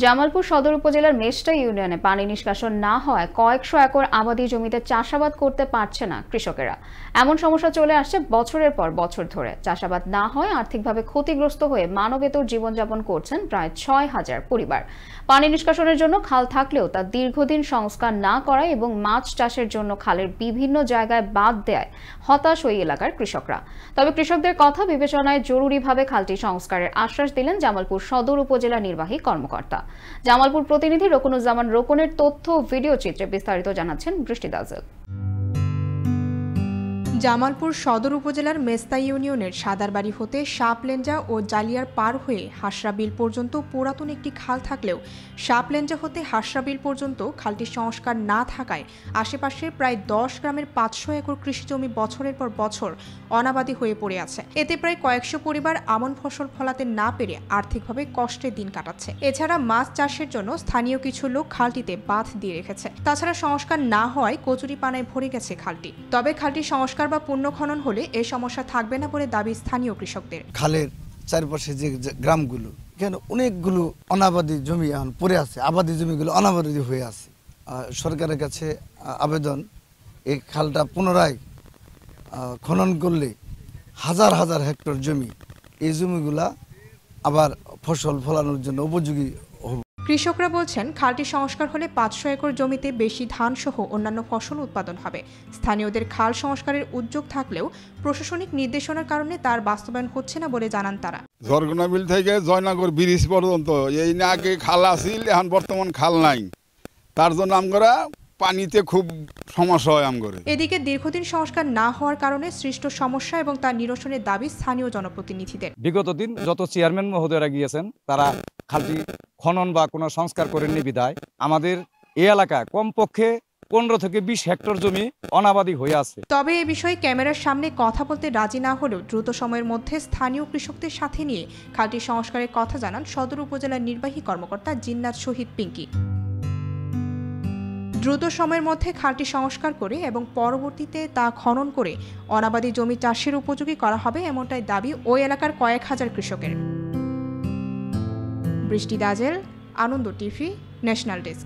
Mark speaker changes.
Speaker 1: জামালপুর সদর উপজেলার মেষ্টা ইউনিয়নে পানি নিষ্কাশন না হওয়ায় কয়েকশো একর আবাদি জমিতে চাষাবাদ করতে পারছে না কৃষকেরা। এমন সমস্যা চলে আসছে বছরের পর বছর ধরে। চাষাবাদ না হয় আর্থিকভাবে ক্ষতিগ্রস্ত হয়ে মানবেতর জীবনযাপন করছেন প্রায় ৬,০০০ পরিবার। পানি নিষ্কাশনের জন্য খাল থাকলেও তা দীর্ঘদিন সংস্কার না করায় এবং মাছ চাষের জন্য খালের বিভিন্ন জায়গায় বাঁধ দেয় হতাশ ওই এলাকার কৃষকরা। তবে কৃষকদের কথা বিবেচনায় জরুরিভাবে খালটি সংস্কারের আশ্বাস দিলেন জামালপুর সদর উপজেলা নির্বাহী কর্মকর্তা। জামালপুর প্রতিনিধি রকুনুজ্জামান রোকনের তথ্য ভিডিও চিত্রে বিস্তারিত জানাচ্ছেন বৃষ্টি দাজেল।
Speaker 2: জামালপুর সদর উপজেলার মেস্তা ইউনিয়নের সাদারবাড়ি হতে সাপলেঞ্জা ও জালিয়ার পার হয়ে হাসরাবিল পর্যন্ত পুরাতন একটি খাল থাকলেও সাপলেঞ্জা হতে হাসরাবিল পর্যন্ত খালটি সংস্কার না থাকায় আশেপাশের প্রায় ১০ গ্রামের ৫০০ একর কৃষিজমি বছরের পর বছর অনাবাদি হয়ে পড়ে আছে। এতে প্রায় কয়েকশো পরিবার আমন ফসল ফলাতে না পেরে আর্থিকভাবে কষ্টের দিন কাটাচ্ছে। এছাড়া মাছ চাষের জন্য স্থানীয় কিছু লোক খালটিতে বাঁধ দিয়ে রেখেছে। তাছাড়া সংস্কার না হওয়ায় কচুরিপানায় ভরে গেছে খালটি। তবে খালটি সংস্কার বা পুনঃখনন হলে এই সমস্যা থাকবে না বলে দাবি স্থানীয় কৃষকদের।
Speaker 3: খালের চারপাশে যে গ্রামগুলো, এখানে অনেকগুলো অনাবাদি জমি এখন পড়ে আছে, আবাদি জমিগুলো অনাবাদি হয়ে আছে। সরকারের কাছে আবেদন, এই খালটা পুনরায় খনন করলে হাজার হাজার হেক্টর জমি, এই জমিগুলা আবার ফসল ফলানোর জন্য উপযোগী হবে।
Speaker 2: কৃষকরা বলছেন, খালটি সংস্কার হলে ৫০০ একর জমিতে বেশি ধান সহ অন্যান্য ফসল উৎপাদন হবে। স্থানীয়দের খাল সংস্কারের উদ্যোগ থাকলেও প্রশাসনিক নির্দেশনার কারণে তার বাস্তবায়ন হচ্ছে না বলে জানান তারা।
Speaker 4: ঝরগনাবিল থেকে জয়নগর ব্রিজ পর্যন্ত এই না আগে খাল আছিল, এখন বর্তমান খাল নাই। তার জন্য আমরা পানিতে খুব সমস্যা হয় আমগরে।
Speaker 2: এদিকে দীর্ঘদিন সংস্কার না হওয়ার কারণে সৃষ্ট সমস্যা এবং তার নিরসনের দাবি স্থানীয় জনপ্রতিনিধিদের।
Speaker 5: বিগত দিন যত চেয়ারম্যান মহোদয়রা গিয়েছেন তারা খালটি খনন বা কোনো সংস্কার করেননি বিধায় আমাদের এই এলাকায় কমপক্ষে ১৫ থেকে ২০ হেক্টর জমি অনাবাদি হয়ে আছে।
Speaker 2: তবে এ বিষয়ে ক্যামেরার সামনে কথা বলতে রাজি না হলেও দ্রুত সময়ের মধ্যে স্থানীয় কৃষকদের সাথে নিয়ে খালটি সংস্কারের কথা জানান সদর উপজেলার নির্বাহী কর্মকর্তা জিন্নাত শহীদ পিঙ্কি। দ্রুত সময়ের মধ্যে খালটি সংস্কার করে এবং পরবর্তীতে তা খনন করে অনাবাদি জমি চাষের উপযোগী করা হবে, এমনটাই দাবি ওই এলাকার কয়েক হাজার কৃষকের। বৃষ্টি দাজেল, আনন্দ টিভি, ন্যাশনাল ডেস্ক।